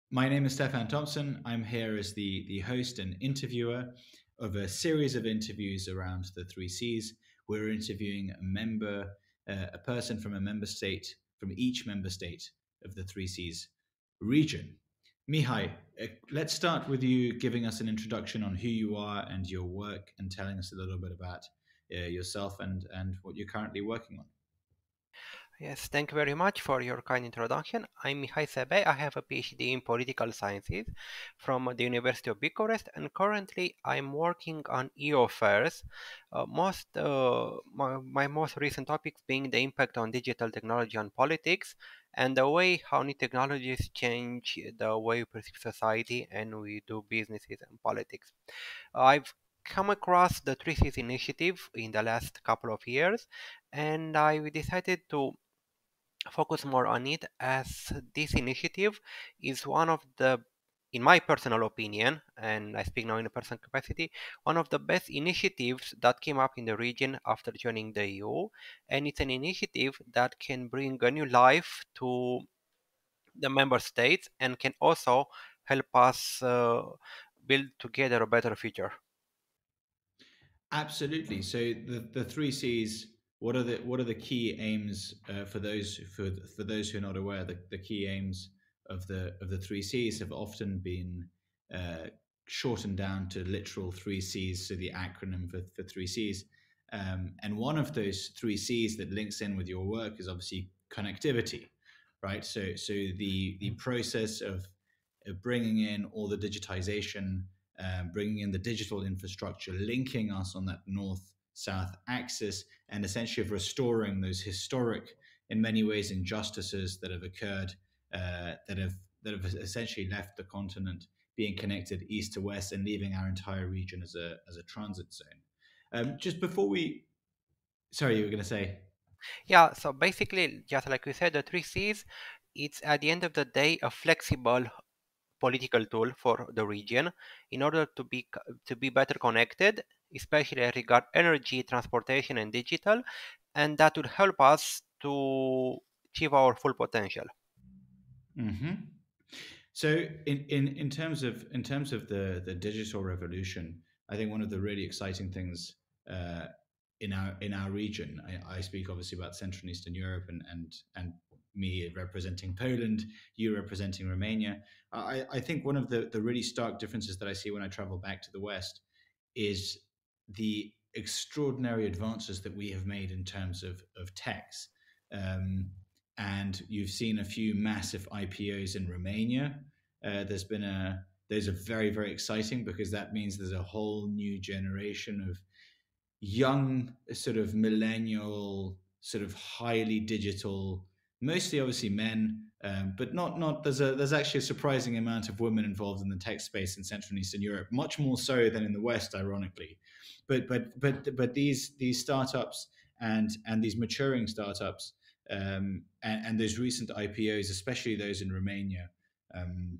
My name is Stefan Thompson. I'm here as the host and interviewer of a series of interviews around the three C's. We're interviewing a person from a member state, from each member state of the three C's region. Mihai, let's start with you giving us an introduction on who you are and your work and telling us a little bit about yourself and what you're currently working on. Yes, thank you very much for your kind introduction. I'm Mihai Sebe. I have a PhD in political sciences from the University of Bucharest, and currently I'm working on EU affairs. My most recent topics being the impact on digital technology on politics and the way how new technologies change the way we perceive society and we do businesses and politics. I've come across the 3Cs initiative in the last couple of years, and I decided to focus more on it as this initiative is one of the, in my personal opinion, and I speak now in a personal capacity, one of the best initiatives that came up in the region after joining the EU. And it's an initiative that can bring a new life to the member states and can also help us build together a better future. Absolutely. So the three C's. What are the key aims for those who are not aware? The key aims of the three C's have often been uh, shortened down to literal three C's. So the acronym for three C's. And one of those three C's that links in with your work is obviously connectivity, right? So the process of bringing in all the digitization, bringing in the digital infrastructure, linking us on that north-south axis, and essentially of restoring those historic, in many ways, injustices that have occurred, that have essentially left the continent being connected east to west and leaving our entire region as a transit zone. Just before we, sorry, you were going to say. Yeah, so basically, just like we said, the 3Cs, it's at the end of the day a flexible political tool for the region in order to be better connected, especially regard energy, transportation, and digital, and that would help us to achieve our full potential. Mm-hmm. So in terms of the digital revolution, I think one of the really exciting things uh, in our region, I speak obviously about Central and Eastern Europe and me representing Poland, you representing Romania. I think one of the really stark differences that I see when I travel back to the West is the extraordinary advances that we have made in terms of techs. Um, and you've seen a few massive IPOs in Romania. Those are very, very exciting because that means there's a whole new generation of young, sort of millennial, sort of highly digital, mostly obviously men, but not. There's actually a surprising amount of women involved in the tech space in Central and Eastern Europe, much more so than in the West, ironically. But these startups and these maturing startups and those recent IPOs, especially those in Romania, um,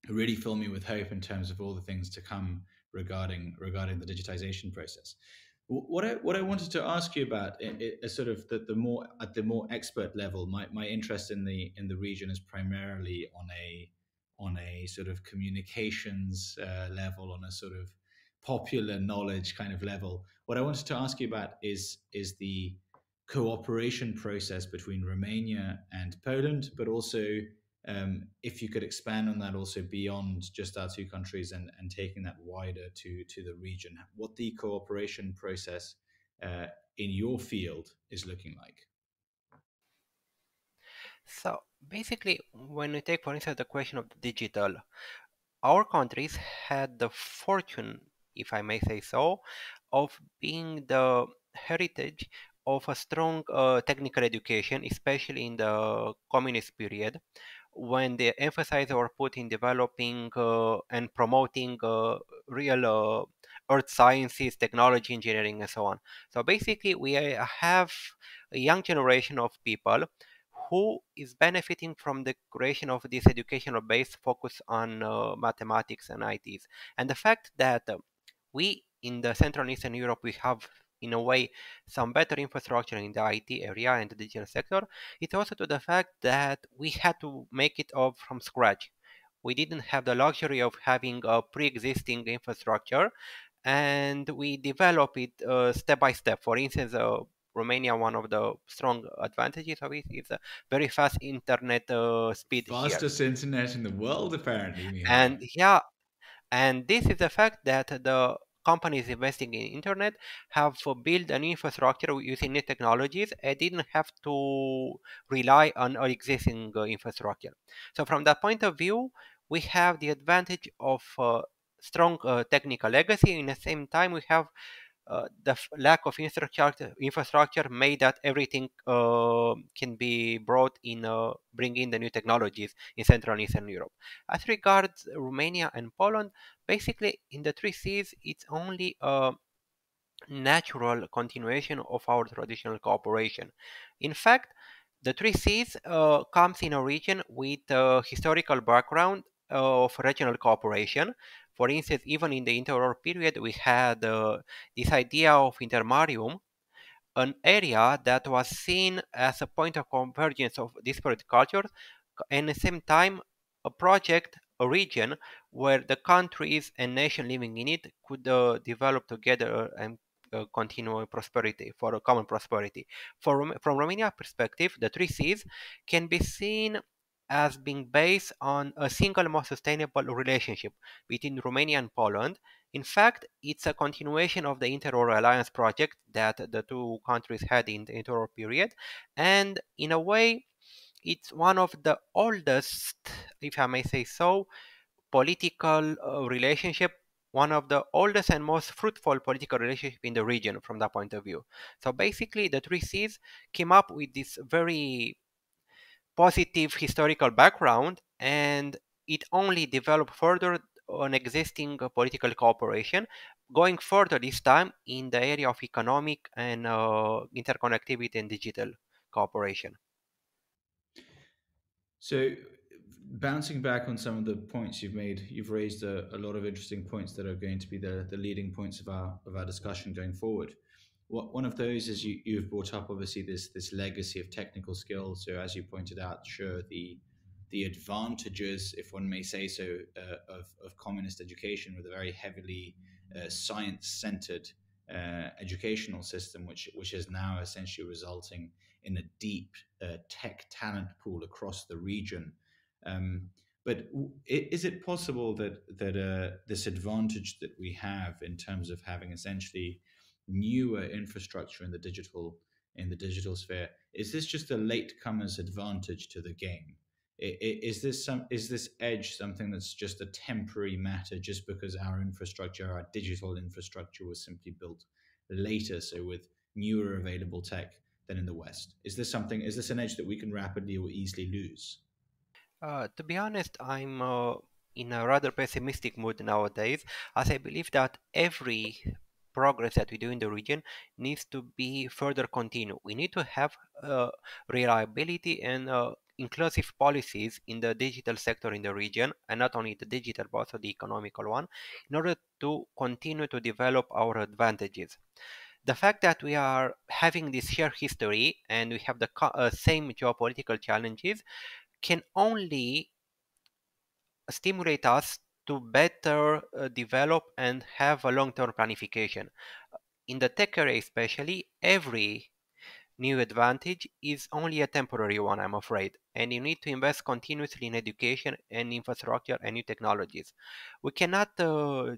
really fill me with hope in terms of all the things to come regarding the digitization process. What I wanted to ask you about is sort of the more at the more expert level. My interest in the region is primarily on a sort of communications level, on a sort of popular knowledge kind of level. What I wanted to ask you about is the cooperation process between Romania and Poland, but also if you could expand on that also beyond just our two countries and taking that wider to the region, what the cooperation process uh, in your field is looking like. So basically, when we take, for instance, the question of the digital, our countries had the fortune, if I may say so, of being the heritage of a strong technical education, especially in the communist period, when the emphasis were put in developing and promoting real earth sciences, technology, engineering, and so on. So basically, we have a young generation of people who is benefiting from the creation of this educational base focus on mathematics and ITs. And the fact that we in the Central and Eastern Europe, we have in a way some better infrastructure in the IT area and the digital sector. It's also to the fact that we had to make it all from scratch. we didn't have the luxury of having a pre-existing infrastructure, and we develop it step by step. For instance, Romania, one of the strong advantages of it is a very fast internet speed here. Fastest internet in the world, apparently, And Mihai. yeah, and this is the fact that the companies investing in internet have built an infrastructure using new technologies and didn't have to rely on our existing infrastructure. So from that point of view, we have the advantage of strong technical legacy. In the same time, we have the lack of infrastructure made that everything can be brought in, bring in the new technologies in Central and Eastern Europe. As regards Romania and Poland, basically in the three Cs, it's only a natural continuation of our traditional cooperation. In fact, the three Cs comes in a region with a historical background of regional cooperation. For instance, even in the interwar period, we had this idea of intermarium, an area that was seen as a point of convergence of disparate cultures, and at the same time, a project, a region where the countries and nations living in it could develop together and continue prosperity for a common prosperity. From Romania perspective, the three Cs can be seen as being based on a single most sustainable relationship between Romania and Poland. In fact, it's a continuation of the Interwar Alliance project that the two countries had in the interwar period, and in a way, it's one of the oldest, if I may say so, political relationship, one of the oldest and most fruitful political relationship in the region from that point of view. So basically, the three Cs came up with this very positive historical background, and it only developed further on existing political cooperation, going further this time in the area of economic and interconnectivity and digital cooperation. So, bouncing back on some of the points you've made, you've raised a lot of interesting points that are going to be the leading points of our discussion going forward. One of those is you've brought up obviously this legacy of technical skills. So as you pointed out, sure, the advantages, if one may say so, of communist education with a very heavily science centered educational system, which is now essentially resulting in a deep tech talent pool across the region. Um, but is it possible that this advantage that we have in terms of having essentially newer infrastructure in the digital sphere, is this just a latecomer's advantage to the game? Is this edge something that's just a temporary matter just because our infrastructure, our digital infrastructure, was simply built later, so with newer available tech than in the West? Is this an edge that we can rapidly or easily lose? To be honest, I'm in a rather pessimistic mood nowadays, as I believe that every progress that we do in the region needs to be further continued. We need to have reliability and inclusive policies in the digital sector in the region, and not only the digital but also the economical one, in order to continue to develop our advantages. The fact that we are having this shared history and we have the same geopolitical challenges can only stimulate us to better develop and have a long-term planification. In the tech area especially, every new advantage is only a temporary one, I'm afraid, and you need to invest continuously in education and infrastructure and new technologies. We cannot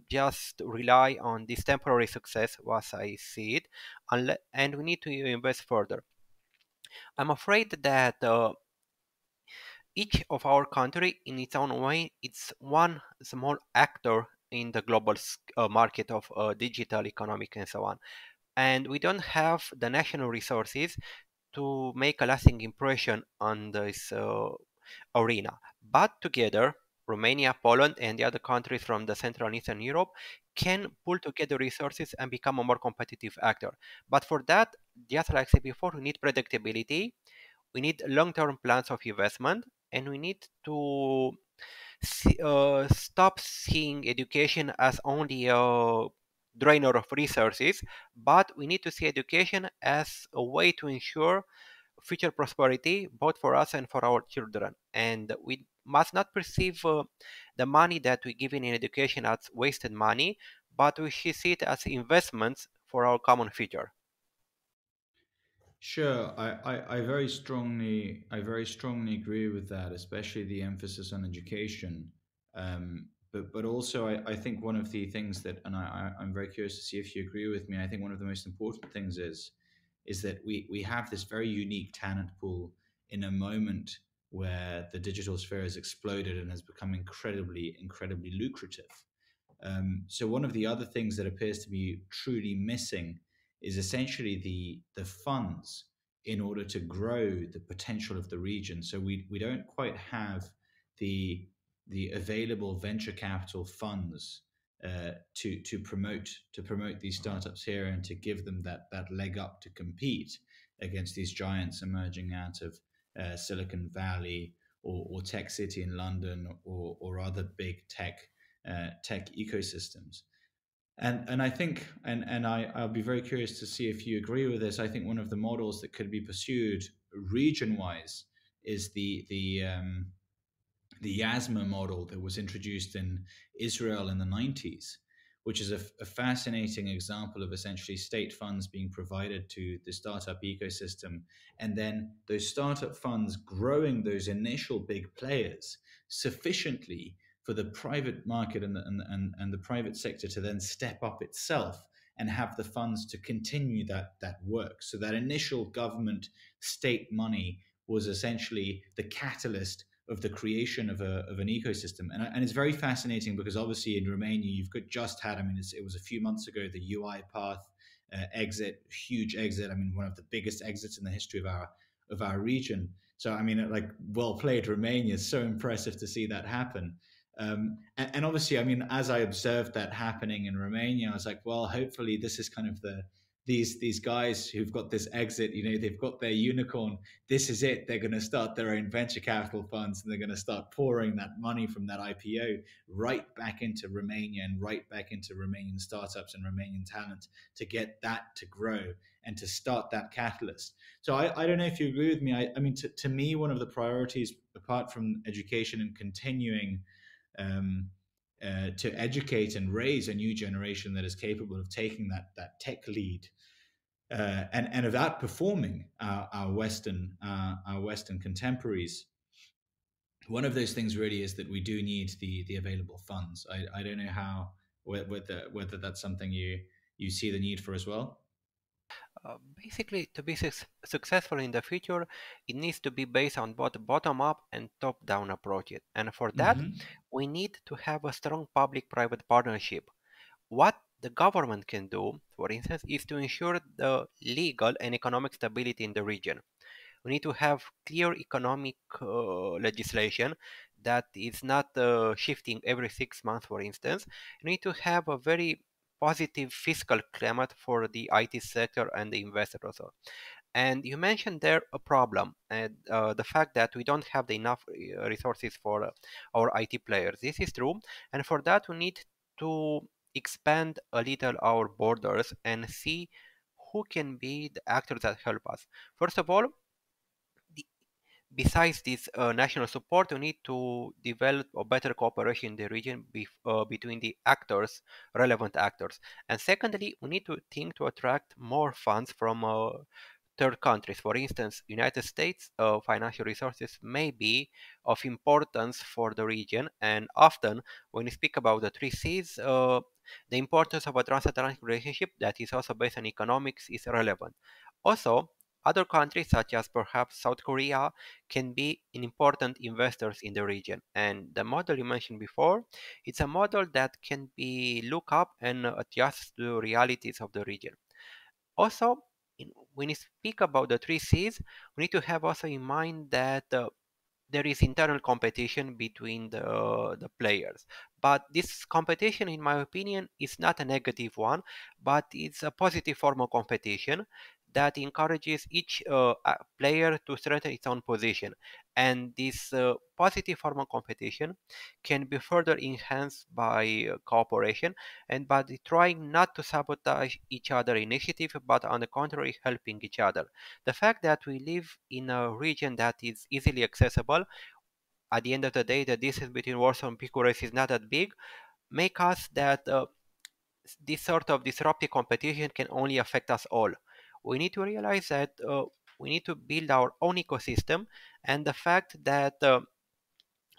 just rely on this temporary success, as I see it, and we need to invest further. I'm afraid that each of our country in its own way, it's one small actor in the global market of digital economic and so on, and we don't have the national resources to make a lasting impression on this arena. But together, Romania, Poland, and the other countries from the Central and Eastern Europe can pull together resources and become a more competitive actor. But for that, just like I said before, we need predictability, we need long-term plans of investment, and we need to stop seeing education as only a drainer of resources, but we need to see education as a way to ensure future prosperity both for us and for our children. And must not perceive the money that we give in education as wasted money, but we should see it as investments for our common future. Sure, I very strongly agree with that, especially the emphasis on education. But also I think one of the things that, and I'm very curious to see if you agree with me. I think one of the most important things is that we have this very unique talent pool in a moment where the digital sphere has exploded and has become incredibly lucrative. So one of the other things that appears to be truly missing is essentially the funds in order to grow the potential of the region. So we don't quite have the available venture capital funds to promote these startups here and to give them that leg up to compete against these giants emerging out of Silicon Valley or Tech City in London or other big tech ecosystems. And I think I'll be very curious to see if you agree with this. I think one of the models that could be pursued region wise is the YASMA model that was introduced in Israel in the 90s, which is a fascinating example of essentially state funds being provided to the startup ecosystem, and then those startup funds growing those initial big players sufficiently for the private market and the private sector to then step up itself and have the funds to continue that work. So that initial government state money was essentially the catalyst of the creation of an ecosystem. And it's very fascinating because obviously in Romania, you've got just had, I mean, it was a few months ago, the UiPath exit, huge exit. I mean, one of the biggest exits in the history of our region. So, I mean, like, well played, Romania. It's so impressive to see that happen. And obviously, I mean, as I observed that happening in Romania, I was like, well, hopefully this is kind of these guys who've got this exit, you know, they've got their unicorn. This is it. They're going to start their own venture capital funds and they're going to start pouring that money from that IPO right back into Romania and right back into Romanian startups and Romanian talent to get that to grow and to start that catalyst. So I don't know if you agree with me. I mean, to me, one of the priorities, apart from education and continuing um, to educate and raise a new generation that is capable of taking that tech lead and of outperforming our Western contemporaries. One of those things really is that we do need the available funds. I don't know how whether that's something you see the need for as well. Basically, to be successful in the future, it needs to be based on both bottom-up and top-down approaches. And for that, Hmm. we need to have a strong public-private partnership. What the government can do, for instance, is to ensure the legal and economic stability in the region. We need to have clear economic legislation that is not shifting every 6 months, for instance. We need to have a very positive fiscal climate for the IT sector and the investor also. And you mentioned there a problem, and the fact that we don't have the enough resources for our IT players. This is true, and for that we need to expand a little our borders and see who can be the actors that help us. First of all, besides this national support, we need to develop a better cooperation in the region between the actors, relevant actors. And secondly, we need to think to attract more funds from third countries. For instance, United States financial resources may be of importance for the region, and often when we speak about the three C's, the importance of a transatlantic relationship that is also based on economics is relevant. Also, other countries such as perhaps South Korea can be important investors in the region. And the model you mentioned before, it's a model that can be look up and adjust to the realities of the region. Also, when you speak about the three C's, we need to have also in mind that there is internal competition between the players. But this competition, in my opinion, is not a negative one, but it's a positive form of competition that encourages each player to strengthen its own position. And this positive form of competition can be further enhanced by cooperation and by trying not to sabotage each other initiative, but on the contrary, helping each other. The fact that we live in a region that is easily accessible, at the end of the day, the distance between Warsaw and Bucharest is not that big, make us that this sort of disruptive competition can only affect us all. We need to realize that we need to build our own ecosystem, and the fact that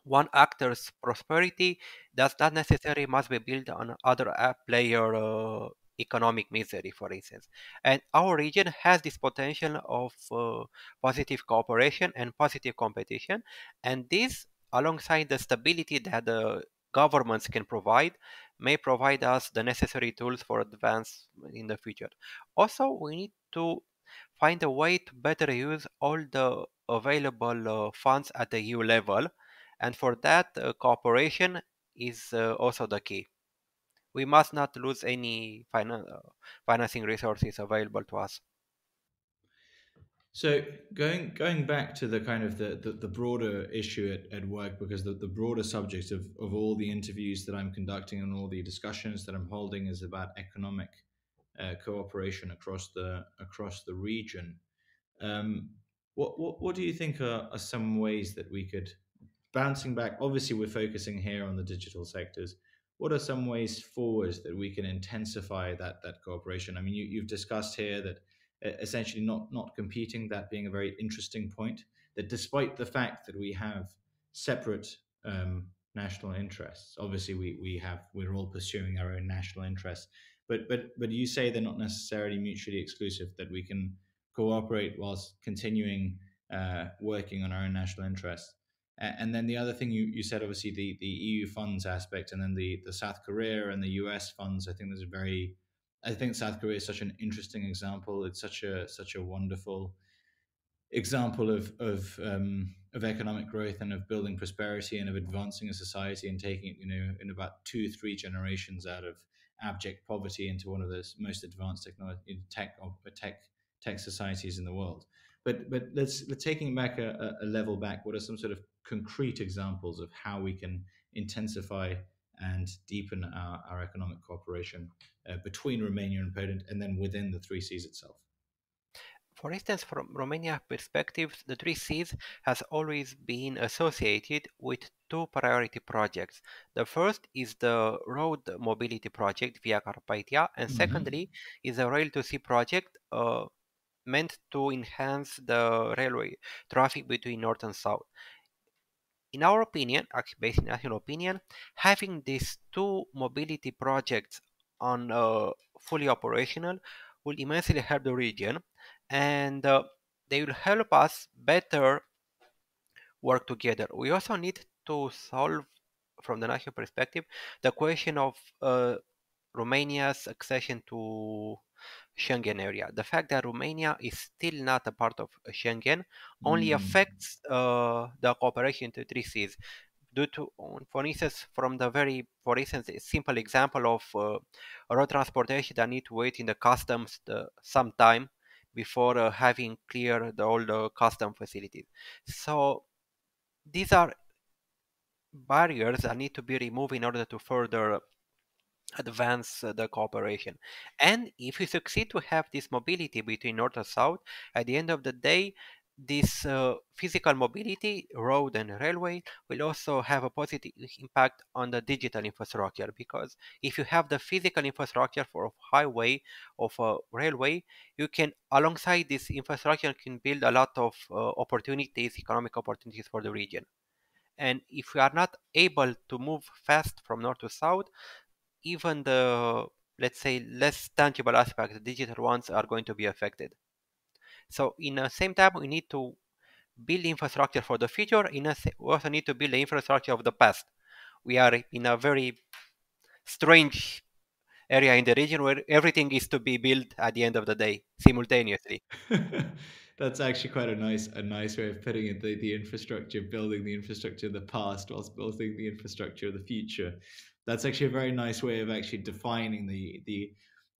one actor's prosperity does not necessarily must be built on other player economic misery, for instance. And our region has this potential of positive cooperation and positive competition, and this, alongside the stability that the governments can provide, may provide us the necessary tools for advance in the future. Also, we need to find a way to better use all the available funds at the EU level, and for that, cooperation is also the key. We must not lose any financing resources available to us. So going back to the kind of the broader issue at work, because the broader subject of all the interviews that I'm conducting and all the discussions that I'm holding is about economic cooperation across the region. Um, what do you think are some ways that we could, bouncing back? Obviously, we're focusing here on the digital sectors. What are some ways forward that we can intensify that cooperation? I mean, you've discussed here that essentially not competing, that being a very interesting point. That despite the fact that we have separate national interests, obviously we're all pursuing our own national interests, but you say they're not necessarily mutually exclusive. That we can cooperate whilst continuing working on our own national interests. And then the other thing you said, obviously the EU funds aspect, and then the South Korea and the US funds. I think South Korea is such an interesting example. It's such a wonderful example of economic growth and of building prosperity and of advancing a society and taking it, in about 2-3 generations out of abject poverty into one of the most advanced technology tech societies in the world. But let's taking back a level back. What are some sort of concrete examples of how we can intensify and deepen our economic cooperation between Romania and Poland, and then within the Three Seas itself? For instance, from Romania perspective, the Three Seas has always been associated with two priority projects. The first is the road mobility project Via Carpathia, and Hmm. secondly is the Rail to Sea project, meant to enhance the railway traffic between north and south. In our opinion, actually based in national opinion, having these two mobility projects on fully operational will immensely help the region, and they will help us better work together. We also need to solve, from the national perspective, the question of Romania's accession to Schengen area. The fact that Romania is still not a part of Schengen only Mm. affects the cooperation to three seas. Due to, for instance, for instance, a simple example of road transportation that need to wait in the customs some time before having cleared all the custom facilities. So these are barriers that need to be removed in order to further advance the cooperation. And if we succeed to have this mobility between north and south, at the end of the day, this physical mobility, road and railway, will also have a positive impact on the digital infrastructure, because if you have the physical infrastructure for a highway, of a railway, you can, alongside this infrastructure, can build a lot of opportunities, economic opportunities for the region. And if we are not able to move fast from north to south, even the, let's say, less tangible aspects, the digital ones, are going to be affected. So in the same time, we need to build infrastructure for the future. We also need to build the infrastructure of the past. We are in a very strange area in the region where everything is to be built at the end of the day simultaneously. That's actually quite a nice way of putting it. The infrastructure, building the infrastructure of the past whilst building the infrastructure of the future. That's actually a very nice way of actually defining the.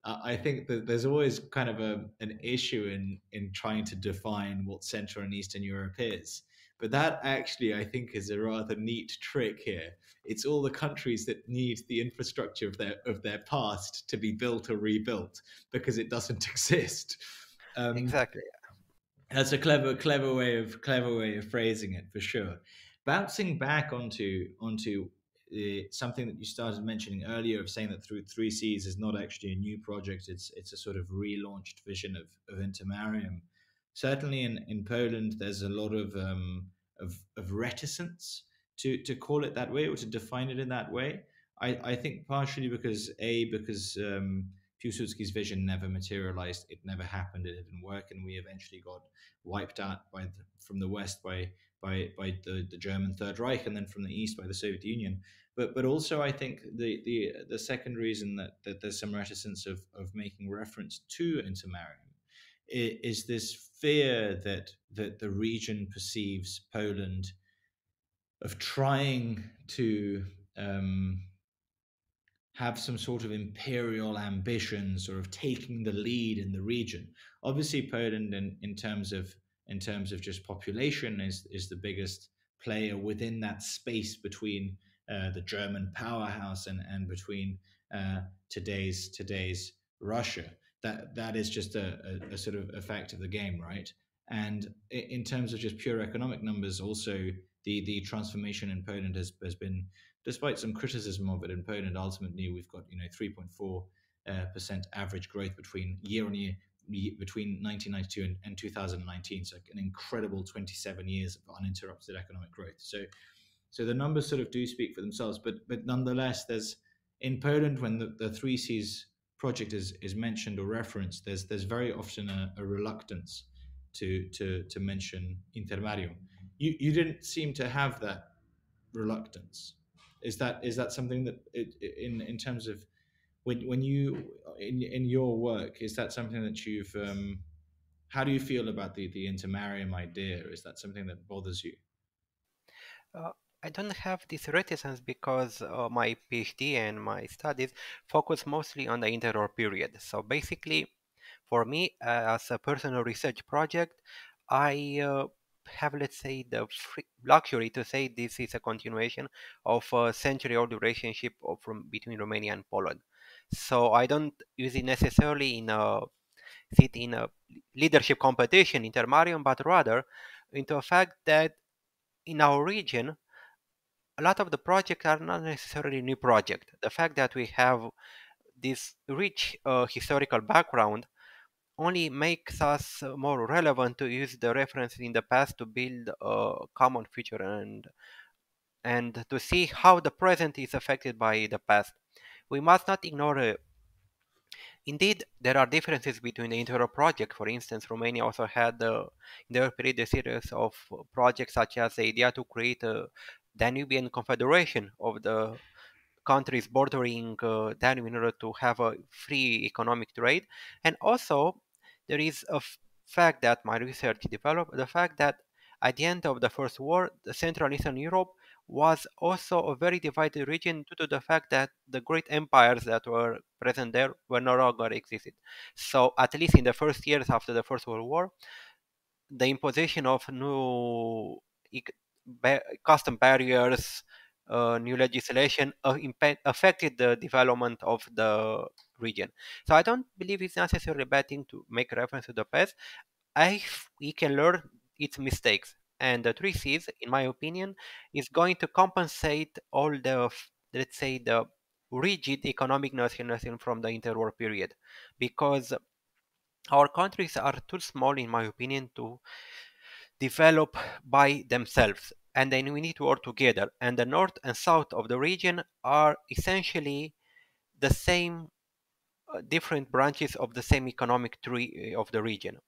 I think that there's always kind of an issue in trying to define what Central and Eastern Europe is, but that actually I think is a rather neat trick here. It's all the countries that need the infrastructure of their past to be built or rebuilt because it doesn't exist. Um, Exactly. that's a clever way of phrasing it for sure. bouncing back onto something that you started mentioning earlier of saying that through Three Seas is not actually a new project; it's a sort of relaunched vision of Intermarium. Certainly in Poland, there's a lot of reticence to call it that way or to define it in that way. I think partially because Piłsudski's vision never materialized, it never happened, it didn't work, and we eventually got wiped out from the West by the German Third Reich, and then from the East by the Soviet Union. But also I think the second reason that there's some reticence of making reference to intermarrying is this fear that the region perceives Poland of trying to have some sort of imperial ambitions or of taking the lead in the region. Obviously, Poland, in terms of just population, is the biggest player within that space between the German powerhouse and between today's Russia. That is just a sort of effect of the game, right? And in terms of just pure economic numbers, also the transformation in Poland has been, despite some criticism of it in Poland, ultimately we've got 3.4% average growth between year on year between 1992 and 2019. So an incredible 27 years of uninterrupted economic growth. So the numbers sort of do speak for themselves, but nonetheless, there's in Poland when the Three Seas project is mentioned or referenced, there's very often a reluctance to mention Intermarium. You didn't seem to have that reluctance. Is that something that in terms of when you in your work, is that something that you've how do you feel about the intermarium idea? Is that something that bothers you? Uh, I don't have this reticence because my PhD and my studies focus mostly on the interwar period. So basically, for me, as a personal research project, I have, let's say, the luxury to say this is a continuation of a century-old relationship between Romania and Poland. So I don't use it necessarily in a sit in a leadership competition, intermarium, but rather into a fact that in our region, a lot of the projects are not necessarily new projects. The fact that we have this rich historical background only makes us more relevant to use the references in the past to build a common future and to see how the present is affected by the past. We must not ignore indeed, there are differences between the interwar projects. For instance, Romania also had in their period a series of projects such as the idea to create a Danubian confederation of the countries bordering Danube in order to have a free economic trade. And also, there is a fact that my research developed, the fact that at the end of the First War, the Central and Eastern Europe was also a very divided region due to the fact that the great empires that were present there were no longer existed. So at least in the first years after the First World War, the imposition of new custom barriers, new legislation affected the development of the region. So I don't believe it's necessarily a bad thing to make reference to the past. We can learn its mistakes. And the Three Seas, in my opinion, is going to compensate all the, let's say, the rigid economic nationalism from the interwar period. Because our countries are too small, in my opinion, to develop by themselves. And then we need to work together. And the north and south of the region are essentially the same, different branches of the same economic tree of the region.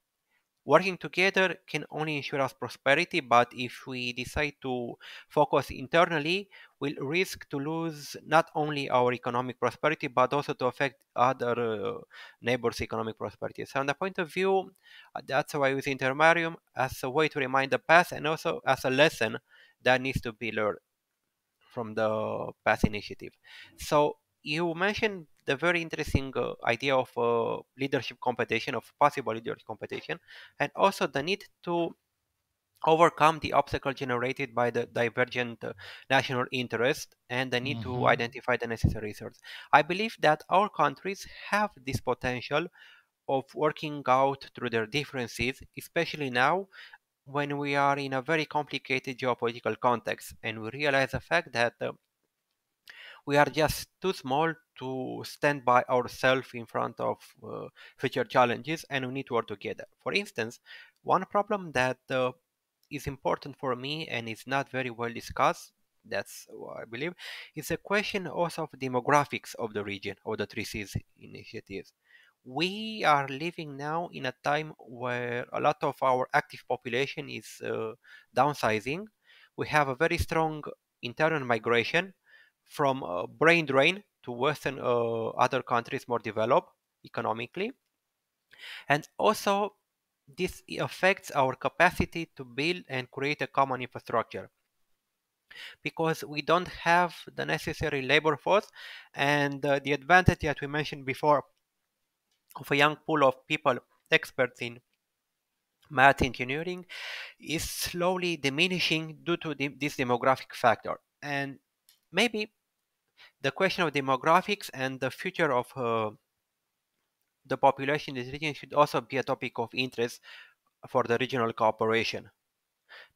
Working together can only ensure us prosperity, but if we decide to focus internally, we'll risk to lose not only our economic prosperity, but also to affect other neighbors' economic prosperity. So, from the point of view, that's why I use Intermarium as a way to remind the past and also as a lesson that needs to be learned from the past initiative. So you mentioned the very interesting idea of leadership competition, of possible leadership competition, and also the need to overcome the obstacle generated by the divergent national interest and the need to Mm-hmm. identify the necessary resources. I believe that our countries have this potential of working out through their differences, especially now when we are in a very complicated geopolitical context and we realize the fact that we are just too small to stand by ourselves in front of future challenges, and we need to work together. For instance, one problem that is important for me and is not very well discussed, that's what I believe, is the question also of demographics of the region, or the Three Seas initiatives. We are living now in a time where a lot of our active population is downsizing. We have a very strong internal migration from brain drain to Western other countries more developed economically. And also, this affects our capacity to build and create a common infrastructure because we don't have the necessary labor force. And the advantage that we mentioned before of a young pool of people experts in math engineering is slowly diminishing due to this demographic factor. And maybe the question of demographics and the future of the population in this region should also be a topic of interest for the regional cooperation,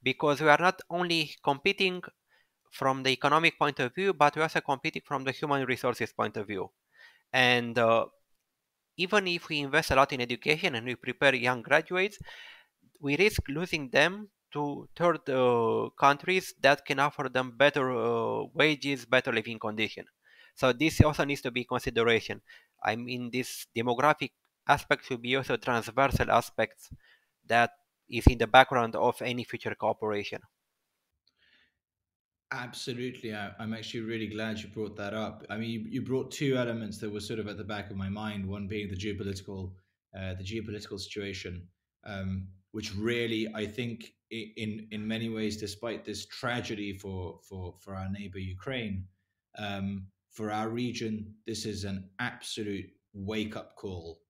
because we are not only competing from the economic point of view, but we're also competing from the human resources point of view. And even if we invest a lot in education and we prepare young graduates, we risk losing them to third countries that can offer them better wages, better living condition. So this also needs to be consideration. I mean, this demographic aspect should be also transversal aspects that is in the background of any future cooperation. Absolutely. I'm actually really glad you brought that up. I mean, you brought two elements that were sort of at the back of my mind. One being the geopolitical situation, which really, I think, in many ways, despite this tragedy for our neighbor Ukraine, for our region, this is an absolute wake up call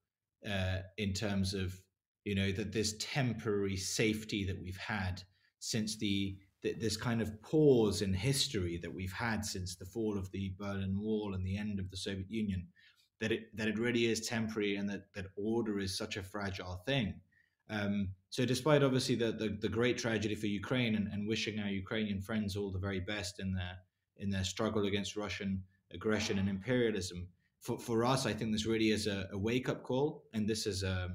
in terms of that this temporary safety that we've had since this kind of pause in history that we've had since the fall of the Berlin Wall and the end of the Soviet Union, that it really is temporary, and that order is such a fragile thing. So, despite obviously the great tragedy for Ukraine, and wishing our Ukrainian friends all the very best in their struggle against Russian aggression and imperialism, for us, I think this really is a wake up call, and this is a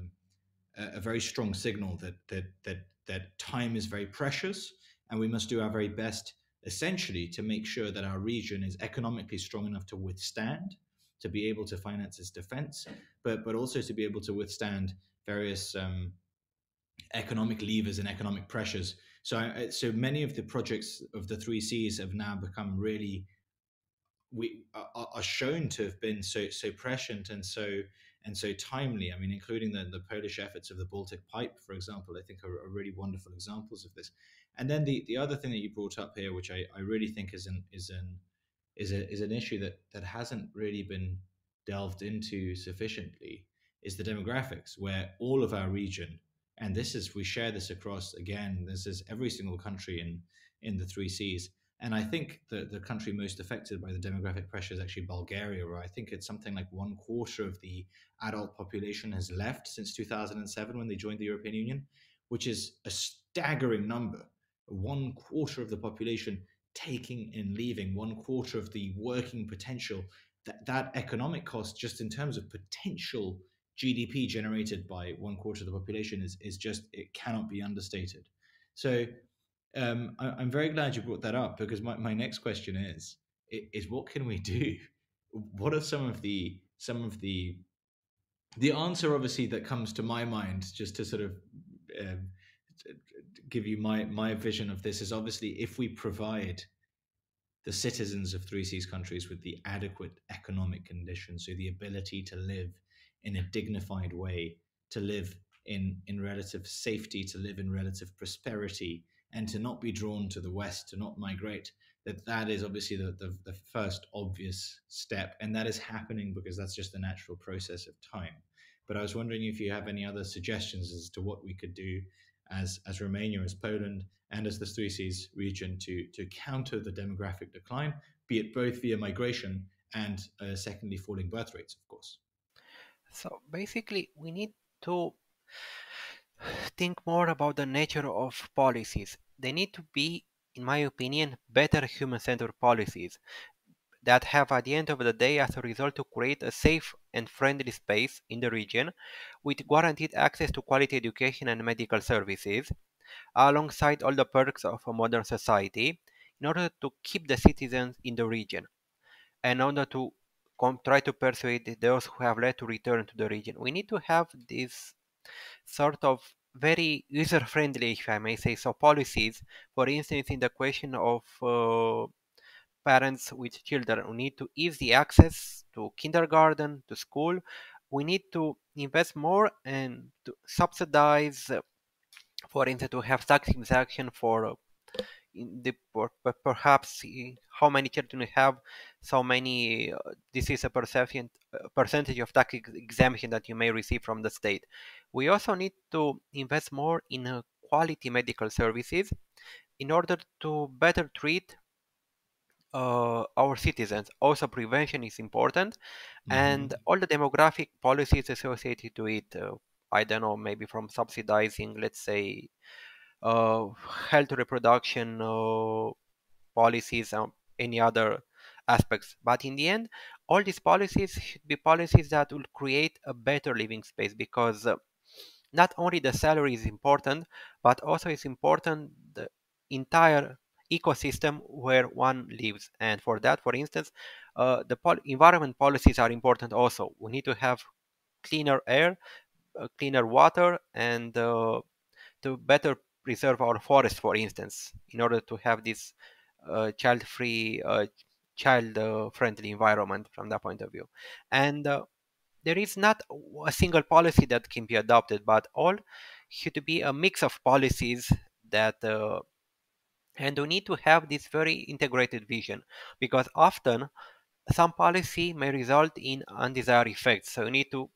very strong signal that time is very precious, and we must do our very best, essentially, to make sure that our region is economically strong enough to withstand, to be able to finance its defense, but also to be able to withstand various economic levers and economic pressures. So many of the projects of the Three Seas have now become really we are shown to have been so prescient and so timely. I mean, including the Polish efforts of the Baltic Pipe, for example, I think are really wonderful examples of this. And then the other thing that you brought up here, which I really think is an issue that hasn't really been delved into sufficiently, is the demographics, where all of our region, and this is we share this across, again, this is every single country in the Three Seas. And I think the country most affected by the demographic pressure is actually Bulgaria, where I think it's something like 1/4 of the adult population has left since 2007 when they joined the European Union, which is a staggering number. 1/4 of the population taking and leaving, 1/4 of the working potential. That economic cost, just in terms of potential GDP generated by 1/4 of the population, is just, it cannot be understated. So I'm very glad you brought that up, because my next question is what can we do? What are the answer, obviously, that comes to my mind, just to sort of um, give you my vision of this, is obviously, if we provide the citizens of Three Seas countries with the adequate economic conditions, so the ability to live in a dignified way, to live in relative safety, to live in relative prosperity, and to not be drawn to the West, to not migrate. That is obviously the first obvious step, and that is happening because that's just the natural process of time. But I was wondering if you have any other suggestions as to what we could do as Romania, as Poland, and as the Three Seas region to counter the demographic decline, be it both via migration and, secondly, falling birth rates, of course. So basically, we need to think more about the nature of policies. They need to be, in my opinion, better human-centered policies that have at the end of the day as a result to create a safe and friendly space in the region with guaranteed access to quality education and medical services alongside all the perks of a modern society in order to keep the citizens in the region and in order to try to persuade those who have left to return to the region. We need to have this sort of very user friendly, if I may say so, policies. For instance, in the question of parents with children, we need to ease the access to kindergarten, to school. We need to invest more and to subsidize, for instance, to have tax exemption for in the perhaps how many children you have, so many. This is a percentage of tax exemption that you may receive from the state. We also need to invest more in quality medical services in order to better treat our citizens. Also, prevention is important, and Hmm. all the demographic policies associated to it. I don't know, maybe from subsidizing, let's say, uh, health reproduction policies and any other aspects. But in the end, all these policies should be policies that will create a better living space because not only the salary is important, but also it's important the entire ecosystem where one lives. And for that, for instance, the environment policies are important also. We need to have cleaner air, cleaner water, and to better preserve our forests, for instance, in order to have this child-free, child-friendly environment from that point of view. And there is not a single policy that can be adopted, but all should be a mix of policies that. And we need to have this very integrated vision because often some policy may result in undesired effects. So we need to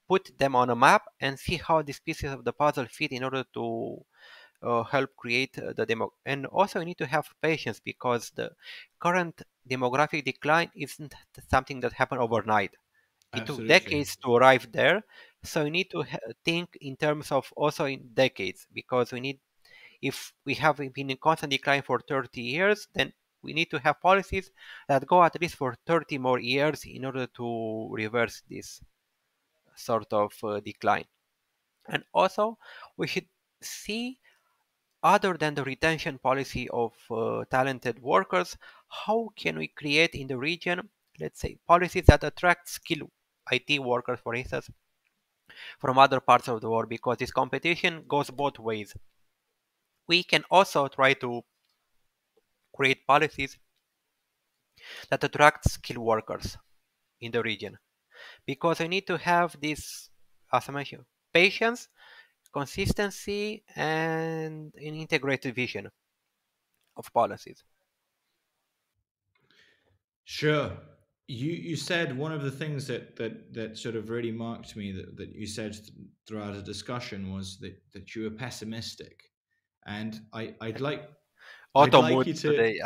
put them on a map and see how these pieces of the puzzle fit in order to help create the demo. And also, you need to have patience because the current demographic decline isn't something that happened overnight. It took Absolutely. decades to arrive there. So you need to think in terms of also in decades because we need, if we have been in constant decline for 30 years, then we need to have policies that go at least for 30 more years in order to reverse this sort of decline. And also, we should see, other than the retention policy of talented workers, how can we create in the region, let's say, policies that attract skilled IT workers, for instance, from other parts of the world, because this competition goes both ways. We can also try to create policies that attract skilled workers in the region, because we need to have this, as I mentioned, patience, consistency, and an integrated vision of policies. Sure. You said one of the things that sort of really marked me that you said throughout a discussion was that you were pessimistic, and I'd Auto like mood you to today.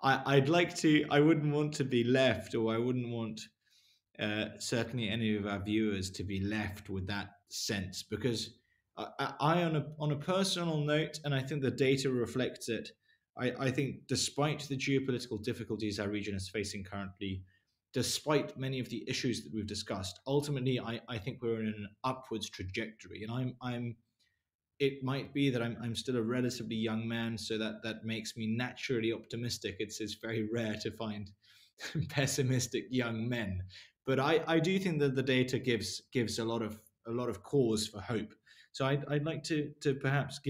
I'd like to I wouldn't want to be left, or I wouldn't want certainly any of our viewers to be left with that sense, because I on a personal note, and I think the data reflects it. I think despite the geopolitical difficulties our region is facing currently, despite many of the issues that we've discussed, ultimately I think we're in an upwards trajectory, and I'm it might be that I'm still a relatively young man, so that makes me naturally optimistic. It's very rare to find pessimistic young men, but I do think that the data gives a lot of cause for hope. So I'd like to perhaps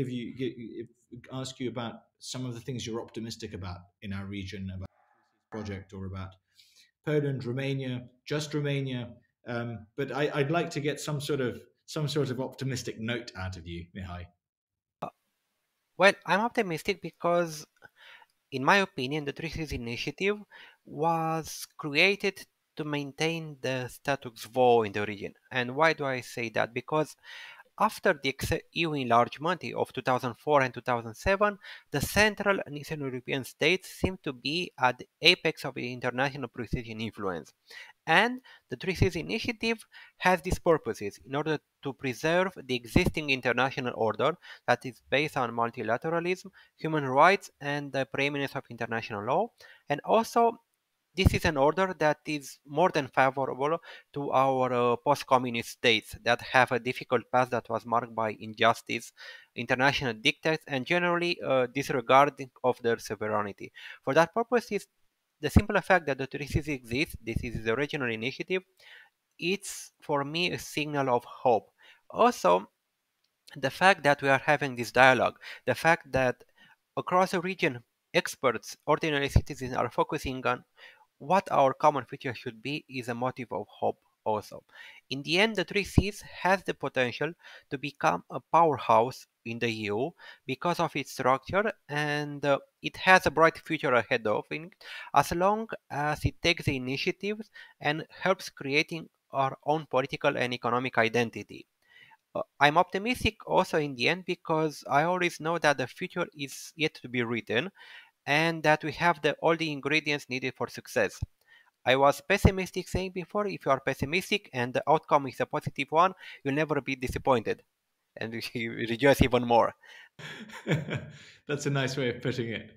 ask you about some of the things you're optimistic about in our region, about project, or about Poland, Romania, just Romania. But I'd like to get some sort of optimistic note out of you, Mihai. Well, I'm optimistic because, in my opinion, the 3 Cities Initiative was created to maintain the status quo in the region. And why do I say that? Because after the EU enlargement of 2004 and 2007, the Central and Eastern European states seem to be at the apex of the international precision influence. And the Three Seas Initiative has these purposes in order to preserve the existing international order that is based on multilateralism, human rights, and the preeminence of international law, and also this is an order that is more than favorable to our post-communist states that have a difficult past that was marked by injustice, international dictates, and generally disregarding of their sovereignty. For that purpose, is the simple fact that the treaties exist. This is the regional initiative. It's for me a signal of hope. Also, the fact that we are having this dialogue, the fact that across the region, experts, ordinary citizens are focusing on what our common future should be is a motive of hope also. In the end, the Three Seas has the potential to become a powerhouse in the EU because of its structure, and it has a bright future ahead of it as long as it takes the initiatives and helps creating our own political and economic identity. I'm optimistic also in the end because I always know that the future is yet to be written and that we have all the ingredients needed for success. I was pessimistic saying before, if you are pessimistic and the outcome is a positive one, you'll never be disappointed and you rejoice even more. That's a nice way of putting it.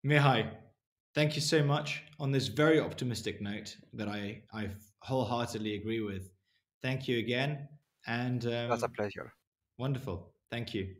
Mihai, thank you so much on this very optimistic note that I wholeheartedly agree with. Thank you again, and It was a pleasure. wonderful. Thank you.